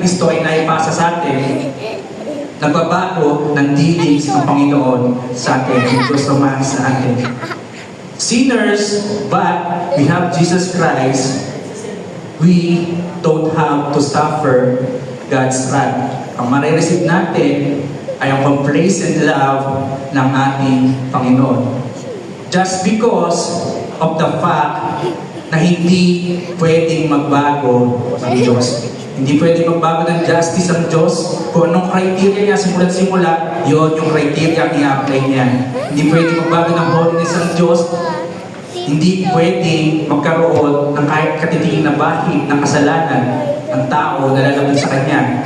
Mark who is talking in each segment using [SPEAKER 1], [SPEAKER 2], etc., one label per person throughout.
[SPEAKER 1] Kristo ay naipasa sa atin, nagbabago ng dealings ng Panginoon sa atin, ng Diyos Ama sa atin. Sinners, but we have Jesus Christ, we don't have to suffer God's wrath. Ang marireceive natin ay ang complacent love ng ating Panginoon. Just because of the fact na hindi pwedeng magbago ng Diyos. Hindi pwedeng magbago ng justice ng Diyos. Kung anong criteria niya simula't simula, yun yung criteria ang i-apply niya. Hindi pwedeng magbago ng holiness ng Diyos. Hindi pwedeng magkaroon ng kahit katitingin na bahid ng kasalanan ng tao na lalapit sa Kanya.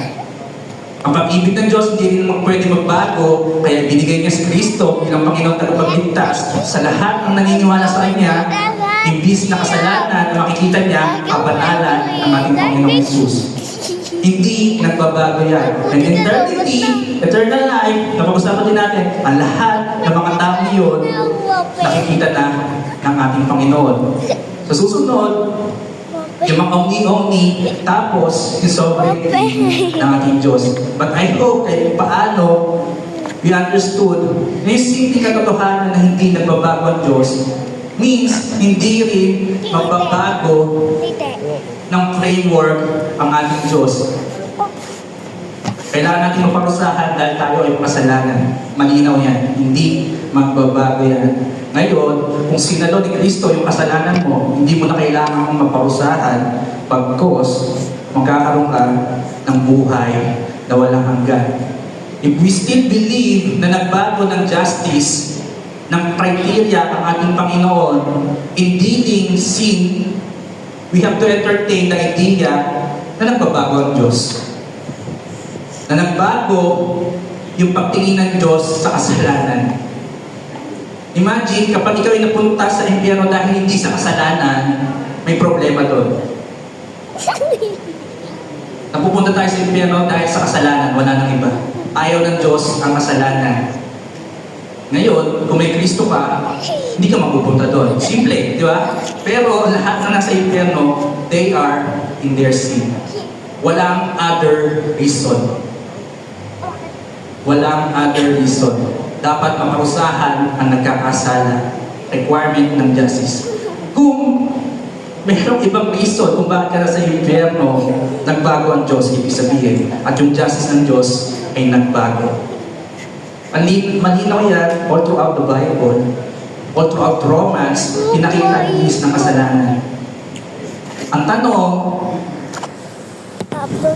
[SPEAKER 1] Ang pag-ibig ng Diyos hindi rin pwede magbago, kaya binigay niya si Kristo bilang Panginoon tagapagligtas sa lahat ng naniniwala sa Kanya, imbis na kasalanan na makikita niya, kabanalan ng ating Panginoong Jesus. Hindi nagbabago yan. And eternity, eternal life, napag-usapan din natin, ang lahat ng mga tao yun, nakikita na ng ating Panginoon. Sa susunod, yung mga omni-omni, tapos yung sovereignty ng ating Diyos. But I hope kahit paano we understood na yung simple katotohanan na hindi nagbabago ang Diyos means hindi rin magbabago ng framework ang ating Diyos. Kailangan natin maparusahan dahil tayo ay kasalanan. Malinaw yan. Hindi magbabago yan. Ngayon, kung sinalo ni Kristo yung kasalanan mo, hindi mo na kailangan mong maparusahan pagkos magkakaroon ka ng buhay na walang hanggan. If we still believe na nagbago ng justice, ng criteria ang ating Panginoon in dealing sin, we have to entertain the idea na nagbabago ang Diyos. Na nagbago yung pagtingin ng Diyos sa kasalanan. Imagine, kapag ikaw ay napunta sa impyerno dahil hindi sa kasalanan, may problema doon. Napupunta tayo sa impyerno dahil sa kasalanan, wala nang iba. Ayaw ng Diyos ang kasalanan. Ngayon, kung may Kristo ka, hindi ka mapupunta doon. Simple, di ba? Pero lahat na nasa impyerno, they are in their sin. Walang other reason. Walang other reason. Dapat maparusahan ang nagkakasala. Requirement ng justice. Kung mayroong ibang reason kung bakit ka na sa impyerno, nagbago ang Diyos, ibig sabihin. At yung justice ng Diyos ay nagbago. Malinaw yan all throughout the Bible, all throughout Romans, pinakita ang inis ng kasalanan. Ang tanong,